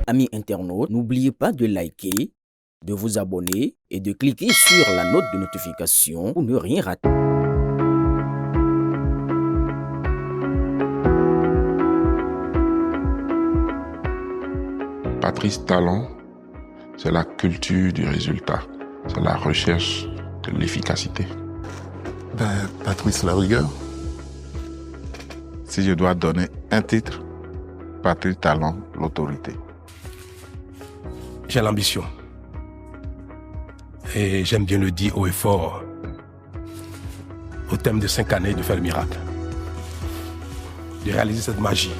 Amis internautes, n'oubliez pas de liker, de vous abonner et de cliquer sur la note de notification pour ne rien rater. Patrice Talon, c'est la culture du résultat, c'est la recherche de l'efficacité. Patrice Larigueur. Si je dois donner un titre, Patrice Talon, l'autorité. J'ai l'ambition. Et j'aime bien le dire haut et fort, au thème de 5 années de faire le miracle, de réaliser cette magie.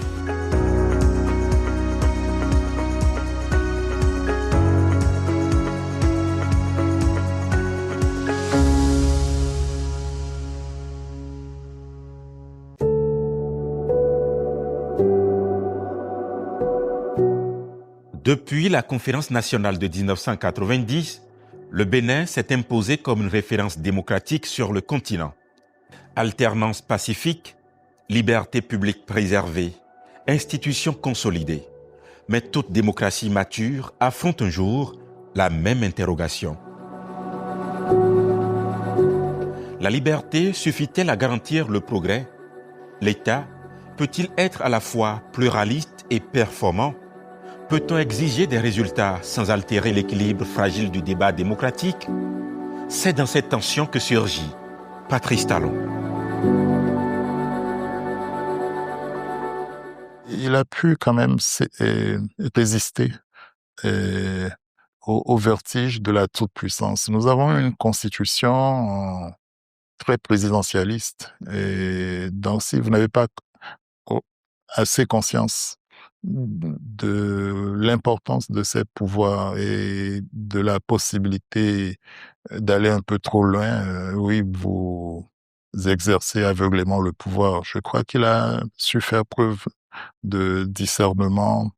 Depuis la conférence nationale de 1990, le Bénin s'est imposé comme une référence démocratique sur le continent. Alternance pacifique, liberté publique préservée, institutions consolidées. Mais toute démocratie mature affronte un jour la même interrogation. La liberté suffit-elle à garantir le progrès? L'État peut-il être à la fois pluraliste et performant? Peut-on exiger des résultats sans altérer l'équilibre fragile du débat démocratique? C'est dans cette tension que surgit Patrice Talon. Il a pu quand même résister au vertige de la toute-puissance. Nous avons une constitution très présidentialiste. Et donc, si vous n'avez pas assez conscience de l'importance de ces pouvoirs et de la possibilité d'aller un peu trop loin, oui, vous exercez aveuglément le pouvoir. Je crois qu'il a su faire preuve de discernement,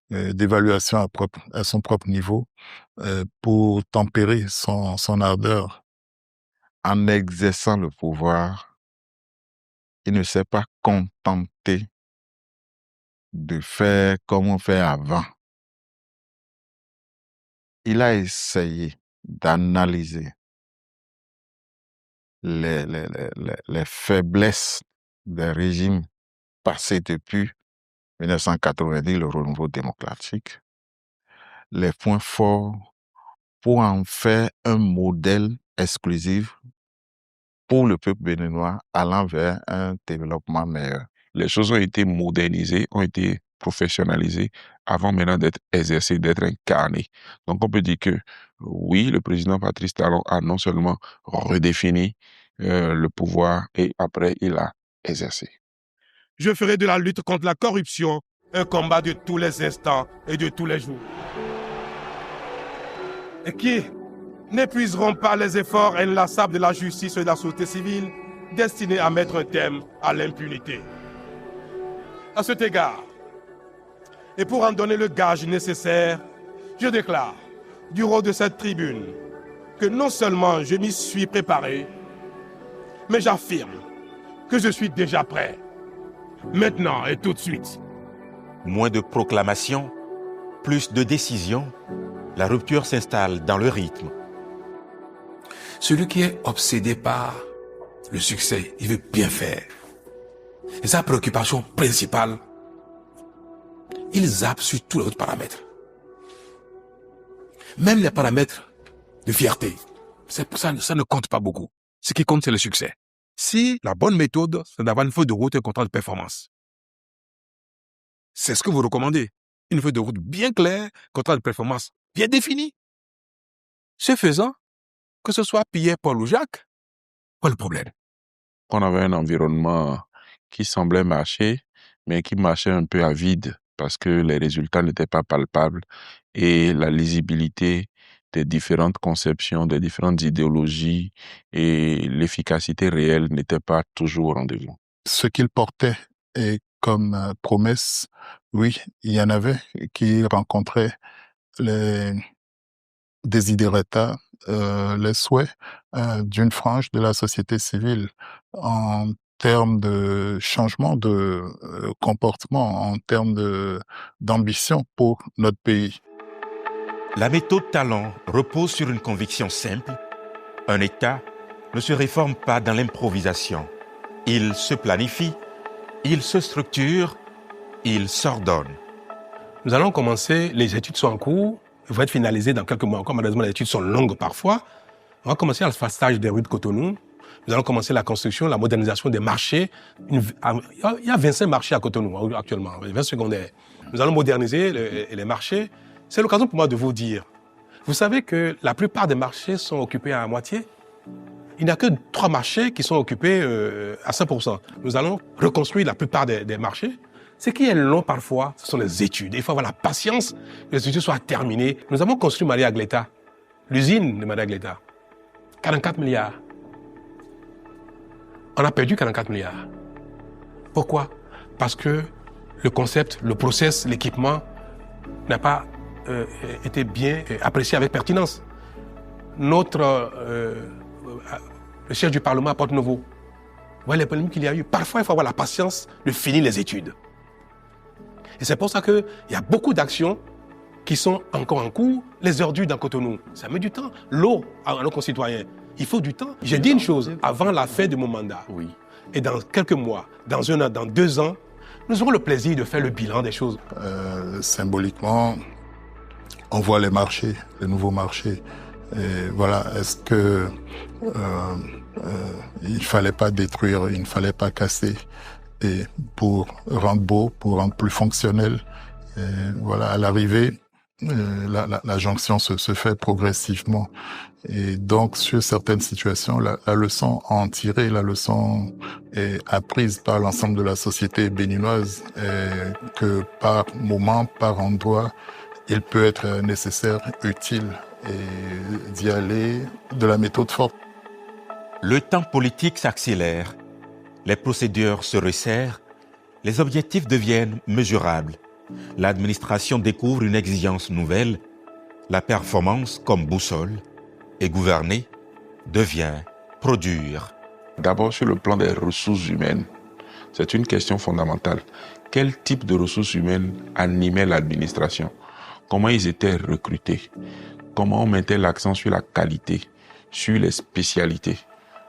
d'évaluation à son propre niveau, pour tempérer son ardeur. En exerçant le pouvoir, il ne s'est pas contenté de faire comme on fait avant. Il a essayé d'analyser les faiblesses des régimes passés depuis 1990, le renouveau démocratique, les points forts pour en faire un modèle exclusif pour le peuple béninois allant vers un développement meilleur. Les choses ont été modernisées, ont été professionnalisées avant maintenant d'être exercées, d'être incarnées. Donc on peut dire que oui, le président Patrice Talon a non seulement redéfini le pouvoir et après il a exercé. Je ferai de la lutte contre la corruption un combat de tous les instants et de tous les jours. Et qui n'épuiseront pas les efforts inlassables de la justice et de la société civile destinés à mettre un terme à l'impunité. À cet égard, et pour en donner le gage nécessaire, je déclare, du haut de cette tribune, que non seulement je m'y suis préparé, mais j'affirme que je suis déjà prêt. Maintenant et tout de suite. Moins de proclamations, plus de décisions, la rupture s'installe dans le rythme. Celui qui est obsédé par le succès, il veut bien faire. Et sa préoccupation principale, il zappe sur tous les autres paramètres. Même les paramètres de fierté, ça ne compte pas beaucoup. Ce qui compte, c'est le succès. Si la bonne méthode, c'est d'avoir une feuille de route et un contrat de performance. C'est ce que vous recommandez. Une feuille de route bien claire, contrat de performance bien défini. Ce faisant, que ce soit Pierre, Paul ou Jacques, pas le problème. On avait un environnement qui semblait marcher, mais qui marchait un peu à vide parce que les résultats n'étaient pas palpables et la lisibilité des différentes conceptions, des différentes idéologies et l'efficacité réelle n'était pas toujours au rendez-vous. Ce qu'il portait et comme promesse, oui, il y en avait qui rencontraient les desiderata, les souhaits d'une frange de la société civile en termes de changement de comportement, en termes d'ambition pour notre pays. La méthode Talent repose sur une conviction simple. Un État ne se réforme pas dans l'improvisation. Il se planifie, il se structure, il s'ordonne. Nous allons commencer, les études sont en cours, elles vont être finalisées dans quelques mois encore. Malheureusement, les études sont longues parfois. On va commencer à le phasage des rues de Cotonou. Nous allons commencer la construction, la modernisation des marchés. Il y a 25 marchés à Cotonou actuellement, 20 secondaires. Nous allons moderniser les marchés. C'est l'occasion pour moi de vous dire, vous savez que la plupart des marchés sont occupés à moitié. Il n'y a que 3 marchés qui sont occupés à 100%. Nous allons reconstruire la plupart des marchés. Ce qui est long parfois, ce sont les études. Il faut avoir la patience que les études soient terminées. Nous avons construit Maria Gleta, l'usine de Maria Gleta. 44 milliards. On a perdu 44 milliards. Pourquoi? Parce que le concept, le process, l'équipement n'a pas été bien apprécié avec pertinence. Le siège du Parlement à Porte-Novo. Vous voyez les problèmes qu'il y a eu. Parfois, il faut avoir la patience de finir les études. Et c'est pour ça qu'il y a beaucoup d'actions qui sont encore en cours. Les ordures dans Cotonou, ça met du temps. L'eau à nos concitoyens, il faut du temps. J'ai dit une chose, avant la fin de mon mandat, Oui. et dans quelques mois, dans 1 an, dans 2 ans, nous aurons le plaisir de faire le bilan des choses. Symboliquement, on voit les marchés, les nouveaux marchés. Et voilà, est-ce que il fallait pas détruire, il ne fallait pas casser, et pour rendre beau, pour rendre plus fonctionnel. Et voilà, à l'arrivée, la jonction se fait progressivement. Et donc, sur certaines situations, la leçon à en tirer, la leçon est apprise par l'ensemble de la société béninoise, et que par moment, par endroit, il peut être nécessaire, utile, et d'y aller de la méthode forte. Le temps politique s'accélère, les procédures se resserrent, les objectifs deviennent mesurables. L'administration découvre une exigence nouvelle, la performance comme boussole, et gouverner devient produire. D'abord, sur le plan des ressources humaines, c'est une question fondamentale. Quel type de ressources humaines animait l'administration? Comment ils étaient recrutés? Comment on mettait l'accent sur la qualité, sur les spécialités?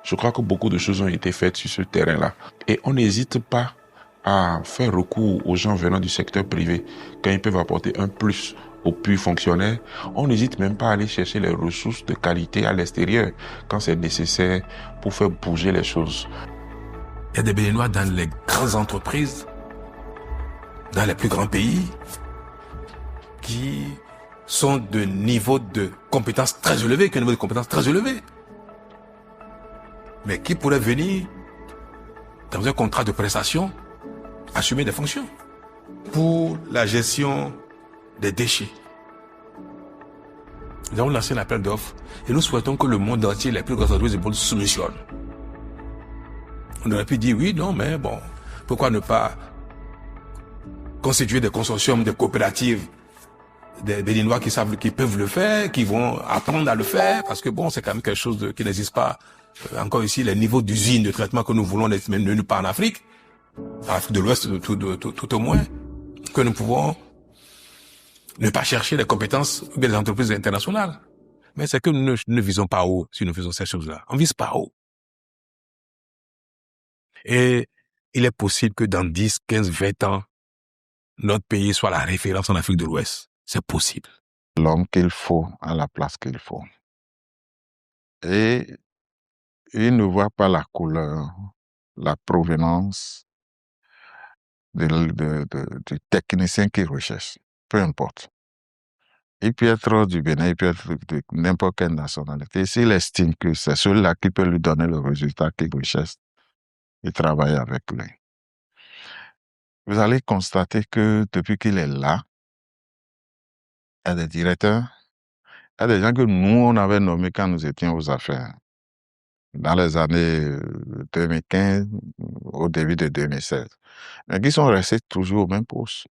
Je crois que beaucoup de choses ont été faites sur ce terrain-là. Et on n'hésite pas à faire recours aux gens venant du secteur privé quand ils peuvent apporter un plus aux purs fonctionnaires. On n'hésite même pas à aller chercher les ressources de qualité à l'extérieur quand c'est nécessaire pour faire bouger les choses. Il y a des Béninois dans les grandes entreprises, dans les plus grands pays, qui sont de niveau de compétences très élevé, qui ont un niveau de compétences très élevé, mais qui pourraient venir dans un contrat de prestation assumer des fonctions pour la gestion des déchets. Nous avons lancé un appel d'offres et nous souhaitons que le monde entier, les plus grandes entreprises du monde, soumissionnent. On aurait pu dire oui, non, mais bon, pourquoi ne pas constituer des consortiums, des coopératives, des Béninois qui savent, qui peuvent le faire, qui vont apprendre à le faire, parce que bon, c'est quand même quelque chose qui n'existe pas. Encore ici, les niveaux d'usine de traitement que nous voulons n'être même nulle part en Afrique de l'Ouest tout au moins, que nous pouvons ne pas chercher les compétences des entreprises internationales. Mais c'est que nous ne visons pas haut si nous faisons ces choses-là. On vise pas haut. Et il est possible que dans 10, 15, 20 ans, notre pays soit la référence en Afrique de l'Ouest. C'est possible. L'homme qu'il faut à la place qu'il faut. Et il ne voit pas la couleur, la provenance du technicien qu'il recherche. Peu importe. Il peut être du Bénin, il peut être de n'importe quelle nationalité. S'il estime que c'est celui-là qui peut lui donner le résultat qu'il recherche, il travaille avec lui. Vous allez constater que depuis qu'il est là, il y a des directeurs, il y a des gens que nous, on avait nommés quand nous étions aux affaires, dans les années 2015, au début de 2016, mais qui sont restés toujours au même poste.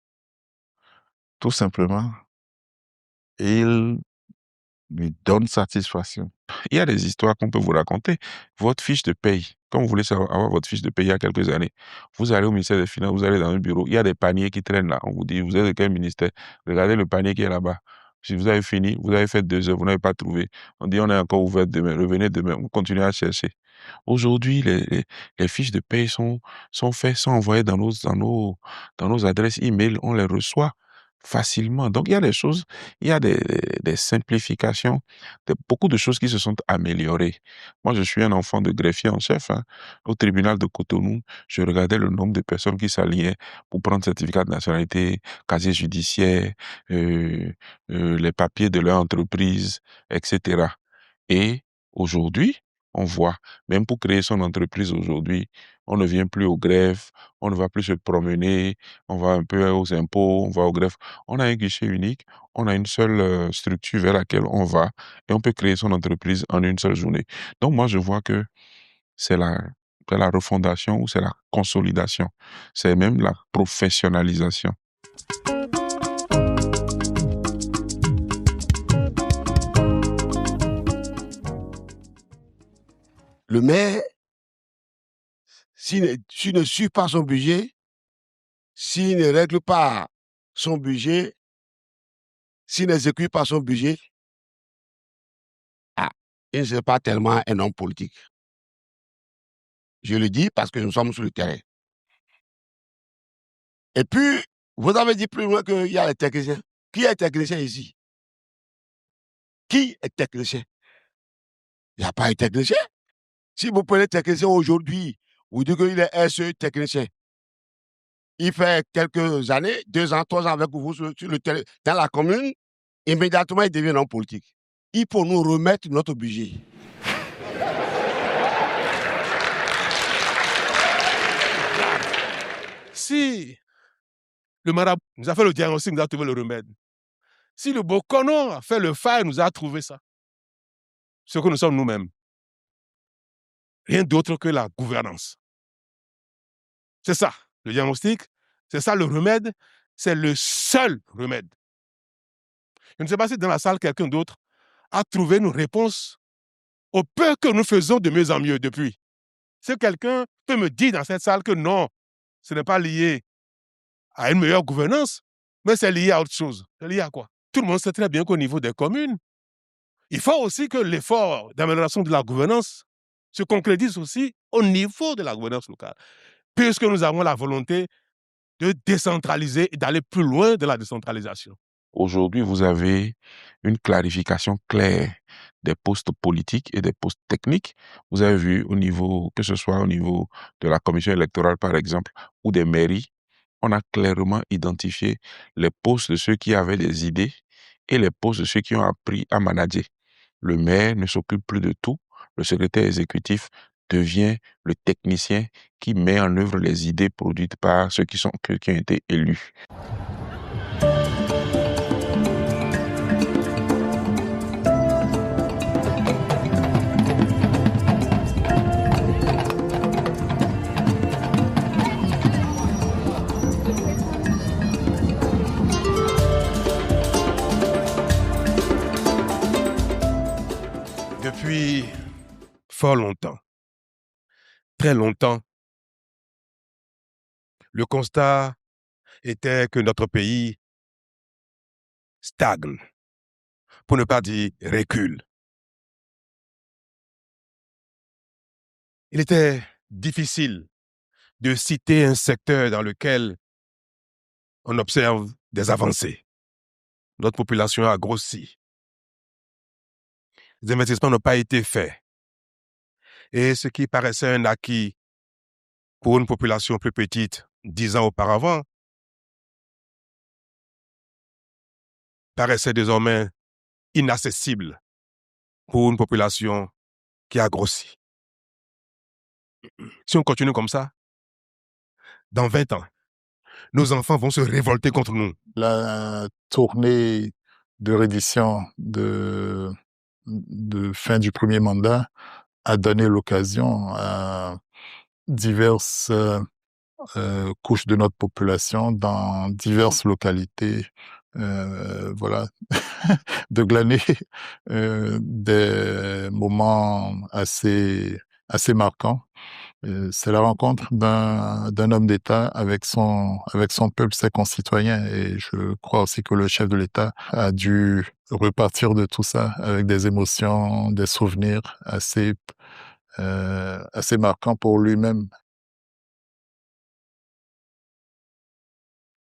Tout simplement, ils lui donne satisfaction. Il y a des histoires qu'on peut vous raconter. Votre fiche de paye, quand vous voulez avoir votre fiche de paye il y a quelques années, vous allez au ministère des Finances, vous allez dans un bureau, il y a des paniers qui traînent là. On vous dit, vous êtes de quel ministère? Regardez le panier qui est là-bas. Si vous avez fini, vous avez fait 2 heures, vous n'avez pas trouvé. On dit, on est encore ouvert demain, revenez demain, vous continuez à chercher. Aujourd'hui, les fiches de paye sont faites, sont envoyées dans nos adresses email, on les reçoit facilement. Donc, il y a des choses, il y a des simplifications, beaucoup de choses qui se sont améliorées. Moi, je suis un enfant de greffier en chef. Hein. Au tribunal de Cotonou, je regardais le nombre de personnes qui s'alliaient pour prendre certificat de nationalité, casier judiciaire, les papiers de leur entreprise, etc. Et aujourd'hui, on voit, même pour créer son entreprise aujourd'hui, on ne vient plus aux greffes, on ne va plus se promener, on va un peu aux impôts, on va aux greffes. On a un guichet unique, on a une seule structure vers laquelle on va et on peut créer son entreprise en une seule journée. Donc moi, je vois que c'est la refondation ou c'est la consolidation, c'est même la professionnalisation. Le maire, s'il ne suit pas son budget, s'il ne règle pas son budget, s'il n'exécute pas son budget, il ne serait pas tellement un homme politique. Je le dis parce que nous sommes sur le terrain. Et puis, vous avez dit plus loin qu'il y a les techniciens. Qui est technicien ici? Qui est technicien? Il n'y a pas de technicien. Si vous prenez technicien aujourd'hui, vous dites qu'il est SE technicien. Il fait quelques années, 2 ans, 3 ans avec vous sur le terrain, dans la commune, immédiatement il devient homme politique. Il faut nous remettre notre budget. Si le marabout nous a fait le diagnostic, nous a trouvé le remède. Si le Bokono a fait le phare, nous a trouvé ça. Ce que nous sommes nous-mêmes. Rien d'autre que la gouvernance. C'est ça, le diagnostic, c'est ça le remède, c'est le seul remède. Je ne sais pas si dans la salle, quelqu'un d'autre a trouvé une réponse au peu que nous faisons de mieux en mieux depuis. Si quelqu'un peut me dire dans cette salle que non, ce n'est pas lié à une meilleure gouvernance, mais c'est lié à autre chose. C'est lié à quoi? Tout le monde sait très bien qu'au niveau des communes, il faut aussi que l'effort d'amélioration de la gouvernance se concrétise aussi au niveau de la gouvernance locale, puisque nous avons la volonté de décentraliser et d'aller plus loin de la décentralisation. Aujourd'hui, vous avez une clarification claire des postes politiques et des postes techniques. Vous avez vu au niveau, que ce soit au niveau de la commission électorale, par exemple, ou des mairies, on a clairement identifié les postes de ceux qui avaient des idées et les postes de ceux qui ont appris à manager. Le maire ne s'occupe plus de tout. Le secrétaire exécutif devient le technicien qui met en œuvre les idées produites par ceux qui ont été élus. Depuis fort longtemps, très longtemps, le constat était que notre pays stagne, pour ne pas dire recule. Il était difficile de citer un secteur dans lequel on observe des avancées. Notre population a grossi. Les investissements n'ont pas été faits. Et ce qui paraissait un acquis pour une population plus petite 10 ans auparavant paraissait désormais inaccessible pour une population qui a grossi. Si on continue comme ça, dans 20 ans, nos enfants vont se révolter contre nous. La tournée de reddition de fin du premier mandat a donné l'occasion à diverses couches de notre population dans diverses localités voilà, de glaner des moments assez marquants. C'est la rencontre d'un homme d'État avec son peuple, ses concitoyens. Et je crois aussi que le chef de l'État a dû repartir de tout ça avec des émotions, des souvenirs assez marquants pour lui-même.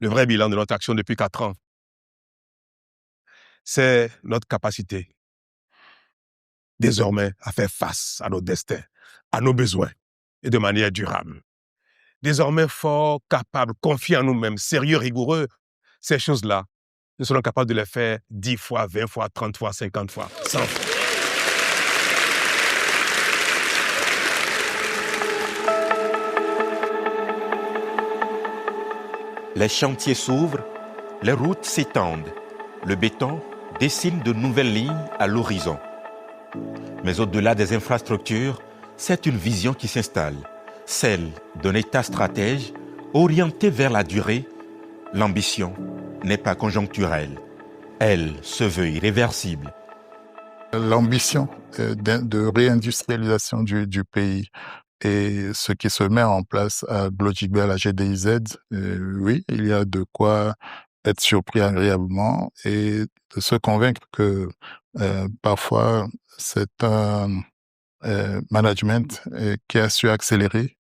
Le vrai bilan de notre action depuis 4 ans, c'est notre capacité désormais à faire face à nos destins, à nos besoins, et de manière durable. Désormais forts, capables, confiés en nous-mêmes, sérieux, rigoureux, ces choses-là, nous serons capables de les faire 10 fois, 20 fois, 30 fois, 50 fois, 100 fois. Les chantiers s'ouvrent, les routes s'étendent, le béton dessine de nouvelles lignes à l'horizon. Mais au-delà des infrastructures, c'est une vision qui s'installe, celle d'un État stratège orienté vers la durée. L'ambition n'est pas conjoncturelle, elle se veut irréversible. L'ambition de réindustrialisation du pays et ce qui se met en place à Logic Bell, à GDIZ, oui, il y a de quoi être surpris agréablement et de se convaincre que parfois c'est un management qui a su accélérer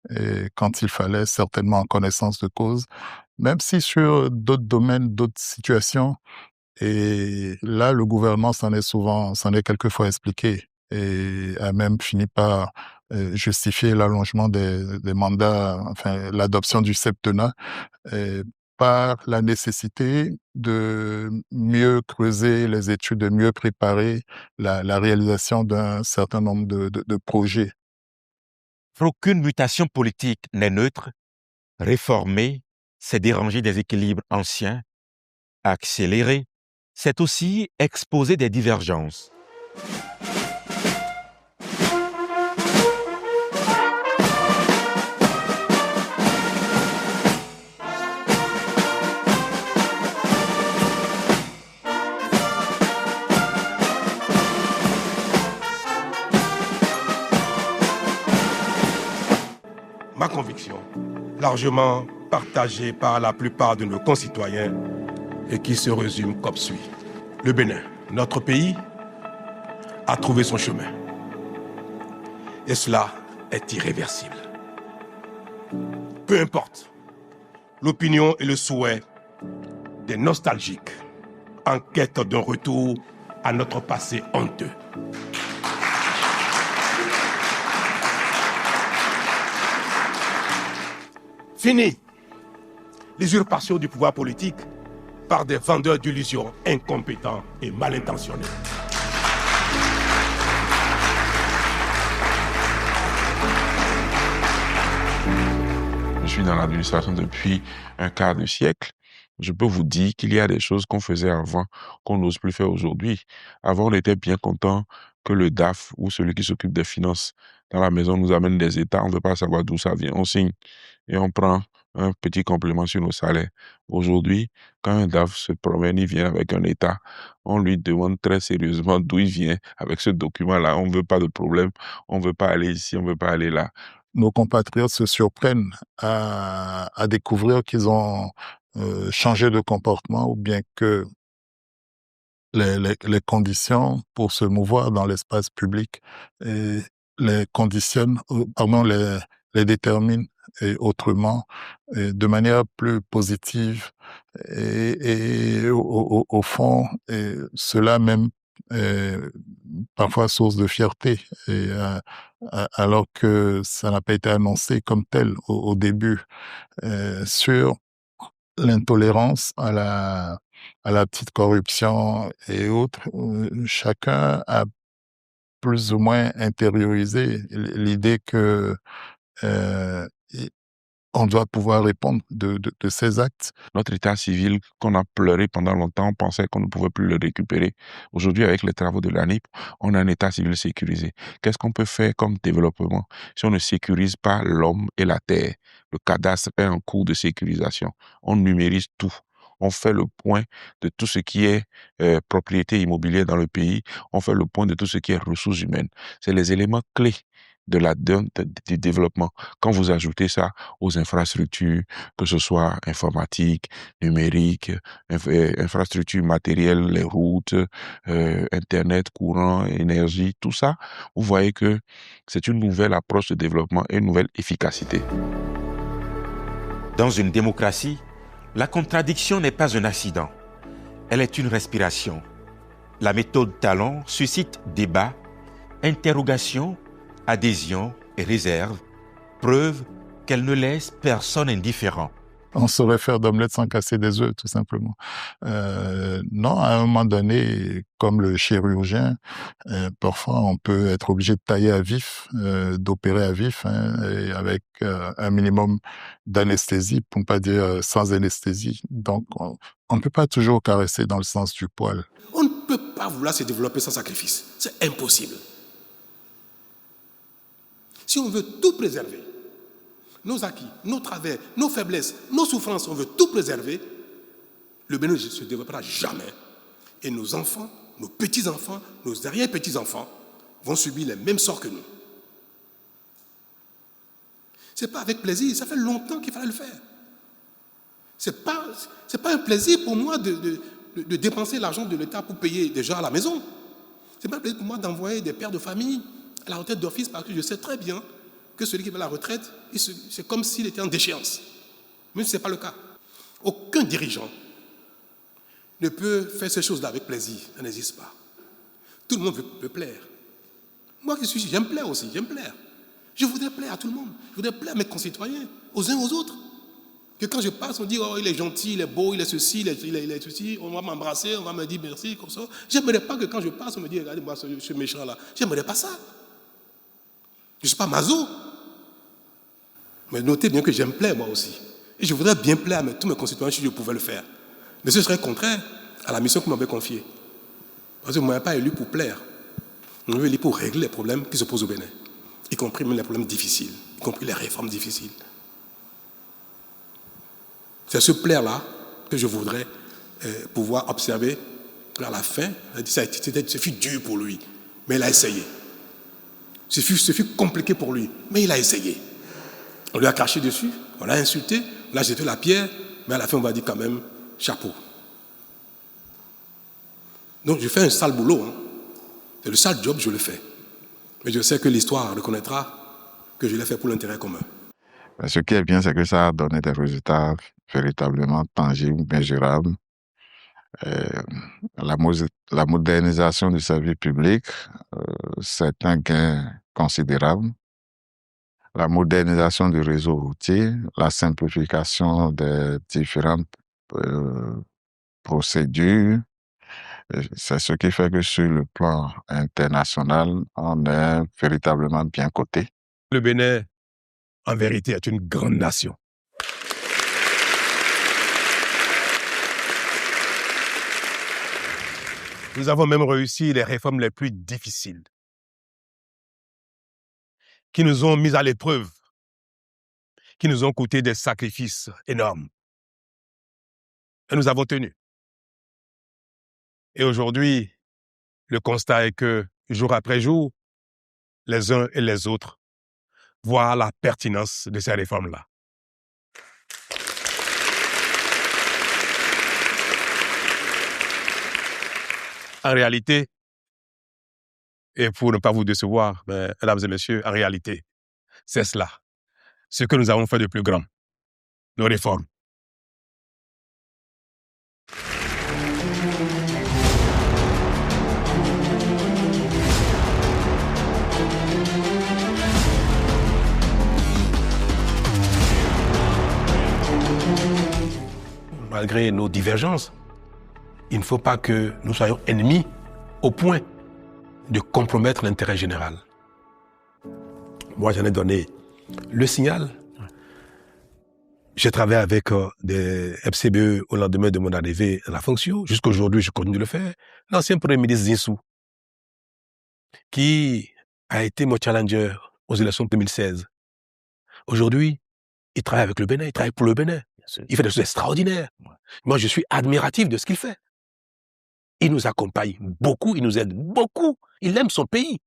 quand il fallait, certainement en connaissance de cause, même si sur d'autres domaines, d'autres situations, et là, le gouvernement s'en est quelquefois expliqué et a même fini par justifier l'allongement des mandats, enfin l'adoption du septennat, par la nécessité de mieux creuser les études, de mieux préparer la réalisation d'un certain nombre de projets. Aucune mutation politique n'est neutre. Réformer, c'est déranger des équilibres anciens. Accélérer, c'est aussi exposer des divergences. Ma conviction, largement partagée par la plupart de nos concitoyens et qui se résume comme suit. Le Bénin, notre pays, a trouvé son chemin. Et cela est irréversible. Peu importe l'opinion et le souhait des nostalgiques en quête d'un retour à notre passé honteux. Fini l'usurpation du pouvoir politique par des vendeurs d'illusions incompétents et mal intentionnés. Je suis dans l'administration depuis un quart de siècle. Je peux vous dire qu'il y a des choses qu'on faisait avant qu'on n'ose plus faire aujourd'hui. Avant, on était bien content que le DAF ou celui qui s'occupe des finances dans la maison nous amène des états. On ne veut pas savoir d'où ça vient. On signe et on prend un petit complément sur nos salaires. Aujourd'hui, quand un DAF se promène, il vient avec un état. On lui demande très sérieusement d'où il vient avec ce document-là. On ne veut pas de problème. On ne veut pas aller ici, on ne veut pas aller là. Nos compatriotes se surprennent à découvrir qu'ils ont changé de comportement ou bien que les conditions pour se mouvoir dans l'espace public les conditionnent, les déterminent autrement, de manière plus positive. Et au fond, cela même parfois source de fierté, alors que ça n'a pas été annoncé comme tel au début, sur l'intolérance à la petite corruption et autres. Chacun a plus ou moins intériorisé l'idée que on doit pouvoir répondre de ses actes. Notre état civil qu'on a pleuré pendant longtemps, on pensait qu'on ne pouvait plus le récupérer. Aujourd'hui, avec les travaux de l'ANIP, on a un état civil sécurisé. Qu'est-ce qu'on peut faire comme développement si on ne sécurise pas l'homme et la terre? Le cadastre est en cours de sécurisation. On numérise tout. On fait le point de tout ce qui est propriété immobilière dans le pays. On fait le point de tout ce qui est ressources humaines. C'est les éléments clés du développement. Quand vous ajoutez ça aux infrastructures, que ce soit informatique, numérique, infrastructures matérielles, les routes, Internet, courant, énergie, tout ça, vous voyez que c'est une nouvelle approche de développement et une nouvelle efficacité. Dans une démocratie, la contradiction n'est pas un accident. Elle est une respiration. La méthode Talon suscite débat, interrogation, adhésion et réserve, preuve qu'elle ne laisse personne indifférent. On saurait faire d'omelette sans casser des œufs, tout simplement. Non, à un moment donné, comme le chirurgien, parfois on peut être obligé de tailler à vif, d'opérer à vif, et avec un minimum d'anesthésie, pour ne pas dire sans anesthésie. Donc, on ne peut pas toujours caresser dans le sens du poil. On ne peut pas vouloir se développer sans sacrifice. C'est impossible. Si on veut tout préserver, nos acquis, nos travers, nos faiblesses, nos souffrances, on veut tout préserver, le Bénin ne se développera jamais. Et nos enfants, nos petits-enfants, nos arrière-petits-enfants vont subir les mêmes sorts que nous. Ce n'est pas avec plaisir, ça fait longtemps qu'il fallait le faire. Ce n'est pas un plaisir pour moi de dépenser l'argent de l'État pour payer des gens à la maison. Ce n'est pas un plaisir pour moi d'envoyer des pères de famille à la retraite d'office parce que je sais très bien que celui qui va à la retraite, c'est comme s'il était en déchéance. Mais ce n'est pas le cas. Aucun dirigeant ne peut faire ces choses-là avec plaisir. Ça n'existe pas. Tout le monde veut plaire. Moi qui suis, j'aime plaire aussi, j'aime plaire. Je voudrais plaire à tout le monde. Je voudrais plaire à mes concitoyens, aux uns aux autres. Que quand je passe, on dit, oh, il est gentil, il est beau, il est ceci, il est ceci, on va m'embrasser, on va me dire merci, comme ça. J'aimerais pas que quand je passe, on me dise, regardez-moi ce méchant-là. J'aimerais pas ça. Je ne suis pas maso. Mais notez bien que j'aime plaire, moi aussi. Et je voudrais bien plaire à tous mes concitoyens si je pouvais le faire. Mais ce serait contraire à la mission qu'on m'avait confiée. Parce que je ne m'avais pas élu pour plaire. On m'avait élu pour régler les problèmes qui se posent au Bénin. Y compris même les problèmes difficiles. Y compris les réformes difficiles. C'est ce plaire-là que je voudrais pouvoir observer à la fin. Ce fut dur pour lui, mais il a essayé. Ce fut compliqué pour lui, mais il a essayé. On lui a craché dessus, on l'a insulté, on l'a jeté la pierre, mais à la fin on va dire quand même chapeau. Donc je fais un sale boulot. C'est le sale job, je le fais. Mais je sais que l'histoire reconnaîtra que je l'ai fait pour l'intérêt commun. Ce qui est bien, c'est que ça a donné des résultats véritablement tangibles, mesurables. La modernisation du service public, c'est un gain considérable. La modernisation du réseau routier, la simplification des différentes procédures, c'est ce qui fait que sur le plan international, on est véritablement bien coté. Le Bénin, en vérité, est une grande nation. Nous avons même réussi les réformes les plus difficiles, qui nous ont mis à l'épreuve, qui nous ont coûté des sacrifices énormes. Et nous avons tenu. Et aujourd'hui, le constat est que, jour après jour, les uns et les autres voient la pertinence de ces réformes-là. En réalité, et pour ne pas vous décevoir, mesdames et messieurs, en réalité, c'est cela, ce que nous avons fait de plus grand, nos réformes. Malgré nos divergences, il ne faut pas que nous soyons ennemis au point de compromettre l'intérêt général. Moi, j'en ai donné le signal. J'ai travaillé avec des FCBE au lendemain de mon arrivée à la fonction. Jusqu'à aujourd'hui, je continue de le faire. L'ancien Premier ministre Zinsou, qui a été mon challenger aux élections de 2016. Aujourd'hui, il travaille avec le Bénin, il travaille pour le Bénin. Il fait des choses extraordinaires. Moi, je suis admiratif de ce qu'il fait. Il nous accompagne beaucoup, il nous aide beaucoup. Il aime son pays.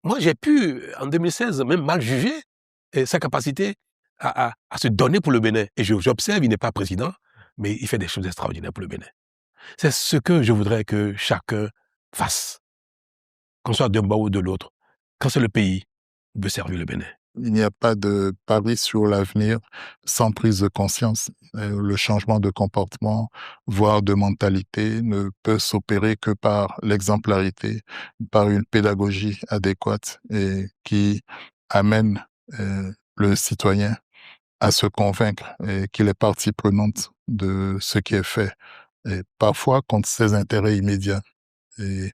Moi, j'ai pu, en 2016, même mal juger sa capacité à se donner pour le Bénin. Et j'observe, il n'est pas président, mais il fait des choses extraordinaires pour le Bénin. C'est ce que je voudrais que chacun fasse, qu'on soit d'un bord ou de l'autre. Quand c'est le pays, il veut servir le Bénin. Il n'y a pas de pari sur l'avenir sans prise de conscience. Le changement de comportement, voire de mentalité, ne peut s'opérer que par l'exemplarité, par une pédagogie adéquate et qui amène le citoyen à se convaincre qu'il est partie prenante de ce qui est fait, et parfois contre ses intérêts immédiats. Et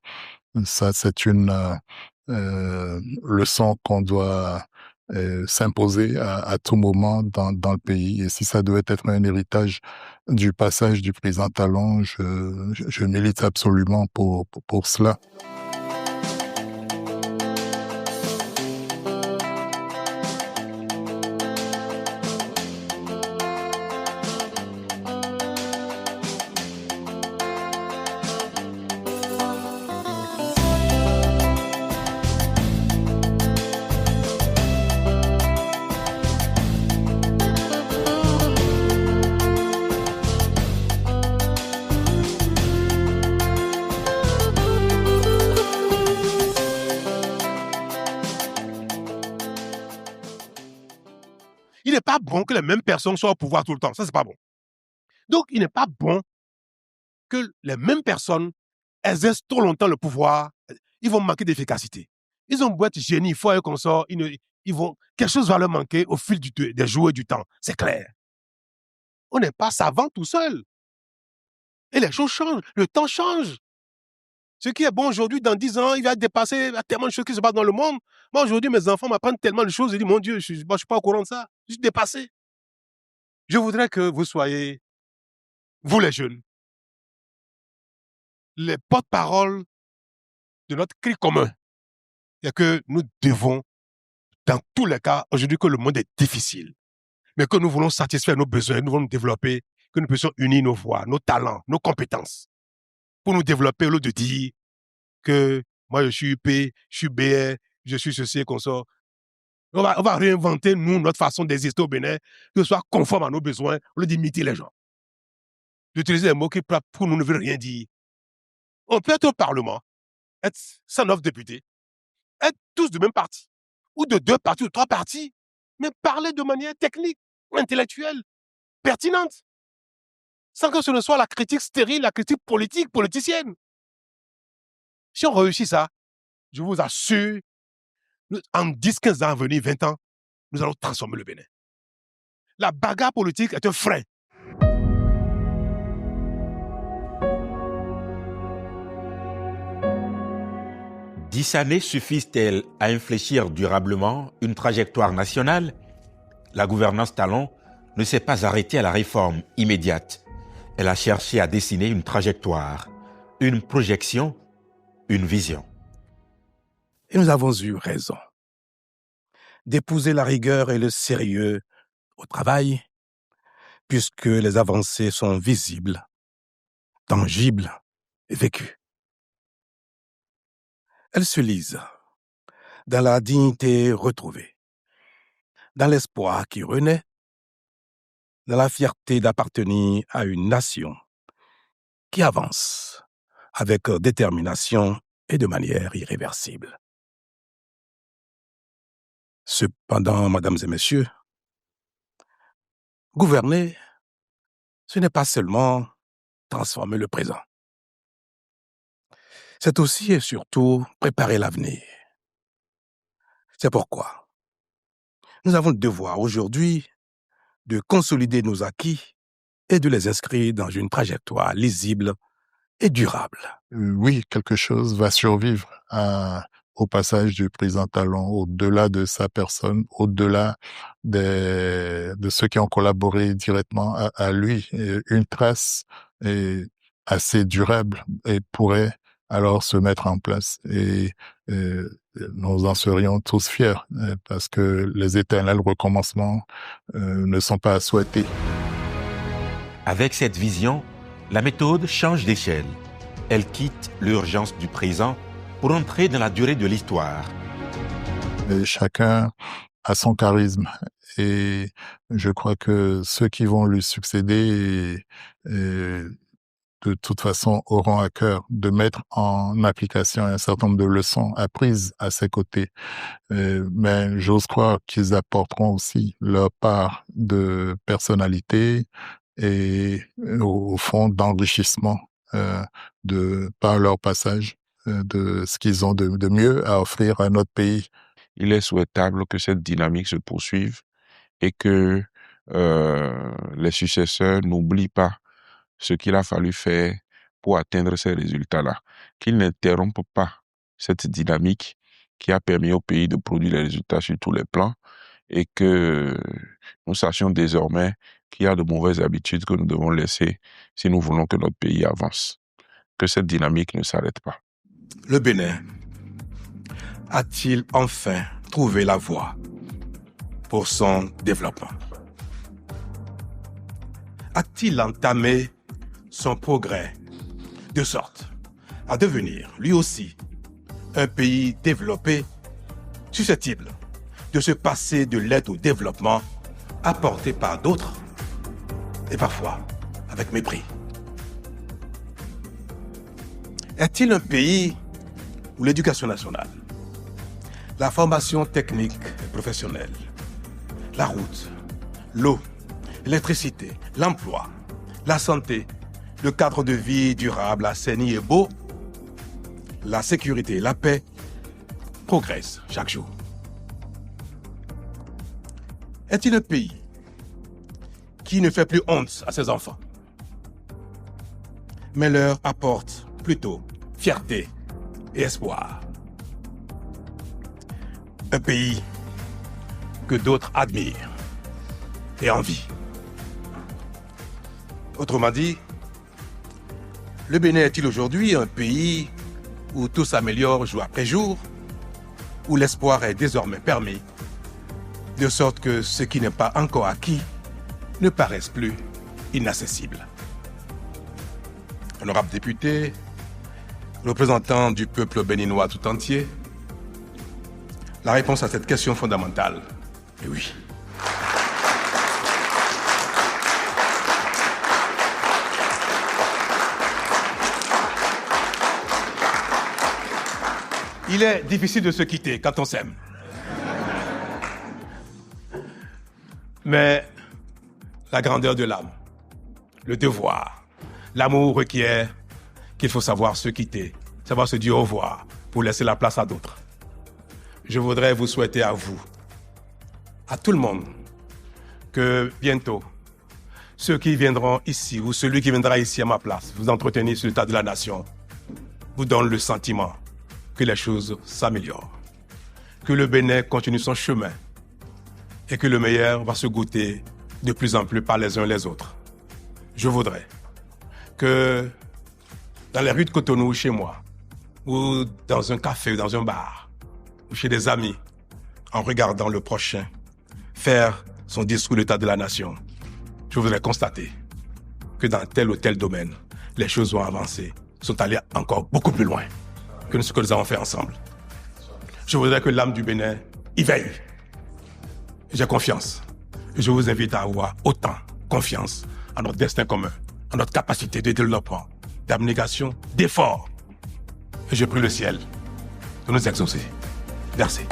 ça, c'est une leçon qu'on doit s'imposer à tout moment dans le pays. Et si ça devait être un héritage du passage du président Talon, je milite absolument pour cela. Il n'est pas bon que les mêmes personnes soient au pouvoir tout le temps. Ça, c'est pas bon. Donc, il n'est pas bon que les mêmes personnes exercent trop longtemps le pouvoir. Ils vont manquer d'efficacité. Ils ont beau être génies, forts et consorts, quelque chose va leur manquer au fil des jours et du temps. C'est clair. On n'est pas savant tout seul. Et les choses changent. Le temps change. Ce qui est bon aujourd'hui, dans 10 ans, il va dépasser tellement de choses qui se passent dans le monde. Moi, aujourd'hui, mes enfants m'apprennent tellement de choses. Je dis, mon Dieu, je ne suis pas au courant de ça. Je suis dépassé. Je voudrais que vous soyez, vous les jeunes, les porte-paroles de notre cri commun. Et que nous devons, dans tous les cas, aujourd'hui que le monde est difficile, mais que nous voulons satisfaire nos besoins, nous voulons nous développer, que nous puissions unir nos voix, nos talents, nos compétences, pour nous développer au lieu de dire que moi je suis UP, je suis BR, je suis ceci et consort. On va réinventer, nous, notre façon d'exister au Bénin, que ce soit conforme à nos besoins, au lieu d'imiter les gens. D'utiliser des mots qui, pour nous, ne veulent rien dire. On peut être au Parlement, être 109 députés, être tous du même parti, ou de 2 partis ou 3 partis, mais parler de manière technique, intellectuelle, pertinente, sans que ce ne soit la critique stérile, la critique politique, politicienne. Si on réussit ça, je vous assure, en 10, 15 ans à venir, 20 ans, nous allons transformer le Bénin. La bagarre politique est un frein. « 10 années suffisent-elles à infléchir durablement une trajectoire nationale ? La gouvernance Talon ne s'est pas arrêtée à la réforme immédiate. Elle a cherché à dessiner une trajectoire, une projection, une vision. Et nous avons eu raison d'épouser la rigueur et le sérieux au travail, puisque les avancées sont visibles, tangibles et vécues. Elles se lisent dans la dignité retrouvée, dans l'espoir qui renaît, dans la fierté d'appartenir à une nation qui avance avec détermination et de manière irréversible. Cependant, mesdames et messieurs, gouverner, ce n'est pas seulement transformer le présent. C'est aussi et surtout préparer l'avenir. C'est pourquoi nous avons le devoir aujourd'hui de consolider nos acquis et de les inscrire dans une trajectoire lisible et durable. Oui, quelque chose va survivre au passage du président Talon, au-delà de sa personne, au-delà de ceux qui ont collaboré directement à lui. Une trace assez durable et pourrait alors se mettre en place. Et nous en serions tous fiers parce que les éternels recommencements ne sont pas à souhaiter. Avec cette vision, la méthode change d'échelle. Elle quitte l'urgence du présent pour entrer dans la durée de l'histoire. Et chacun a son charisme. Et je crois que ceux qui vont lui succéder de toute façon auront à cœur de mettre en application un certain nombre de leçons apprises à ses côtés. Mais j'ose croire qu'ils apporteront aussi leur part de personnalité et au fond d'enrichissement par leur passage de ce qu'ils ont de mieux à offrir à notre pays. Il est souhaitable que cette dynamique se poursuive et que les successeurs n'oublient pas ce qu'il a fallu faire pour atteindre ces résultats-là, qu'ils n'interrompent pas cette dynamique qui a permis au pays de produire des résultats sur tous les plans et que nous sachions désormais qu'il y a de mauvaises habitudes que nous devons laisser si nous voulons que notre pays avance. Que cette dynamique ne s'arrête pas. Le Bénin a-t-il enfin trouvé la voie pour son développement? A-t-il entamé son progrès de sorte à devenir, lui aussi, un pays développé, susceptible de se passer de l'aide au développement apportée par d'autres et parfois avec mépris? Est-il un pays où l'éducation nationale, la formation technique et professionnelle, la route, l'eau, l'électricité, l'emploi, la santé, le cadre de vie durable, assaini et beau, la sécurité et la paix progressent chaque jour? Est-il un pays qui ne fait plus honte à ses enfants, mais leur apporte plutôt fierté et espoir? Un pays que d'autres admirent et envient. Autrement dit, le Bénin est-il aujourd'hui un pays où tout s'améliore jour après jour, où l'espoir est désormais permis, de sorte que ce qui n'est pas encore acquis ne paraisse plus inaccessible? Honorable député, représentant du peuple béninois tout entier, la réponse à cette question fondamentale est oui. Il est difficile de se quitter quand on s'aime. Mais la grandeur de l'âme, le devoir, l'amour requiert qu'il faut savoir se quitter, savoir se dire au revoir pour laisser la place à d'autres. Je voudrais vous souhaiter à vous, à tout le monde, que bientôt, ceux qui viendront ici ou celui qui viendra ici à ma place, vous entretenir sur l'état de la nation, vous donne le sentiment que les choses s'améliorent, que le Bénin continue son chemin et que le meilleur va se goûter de plus en plus par les uns les autres. Je voudrais que dans les rues de Cotonou, chez moi, ou dans un café, ou dans un bar, ou chez des amis, en regardant le prochain faire son discours de l'état de la nation, je voudrais constater que dans tel ou tel domaine, les choses ont avancé, sont allées encore beaucoup plus loin que ce que nous avons fait ensemble. Je voudrais que l'âme du Bénin y veille. J'ai confiance. Je vous invite à avoir autant confiance en notre destin commun, en notre capacité de développement, d'abnégation, d'effort. Et je prie le ciel de nous exaucer. Merci.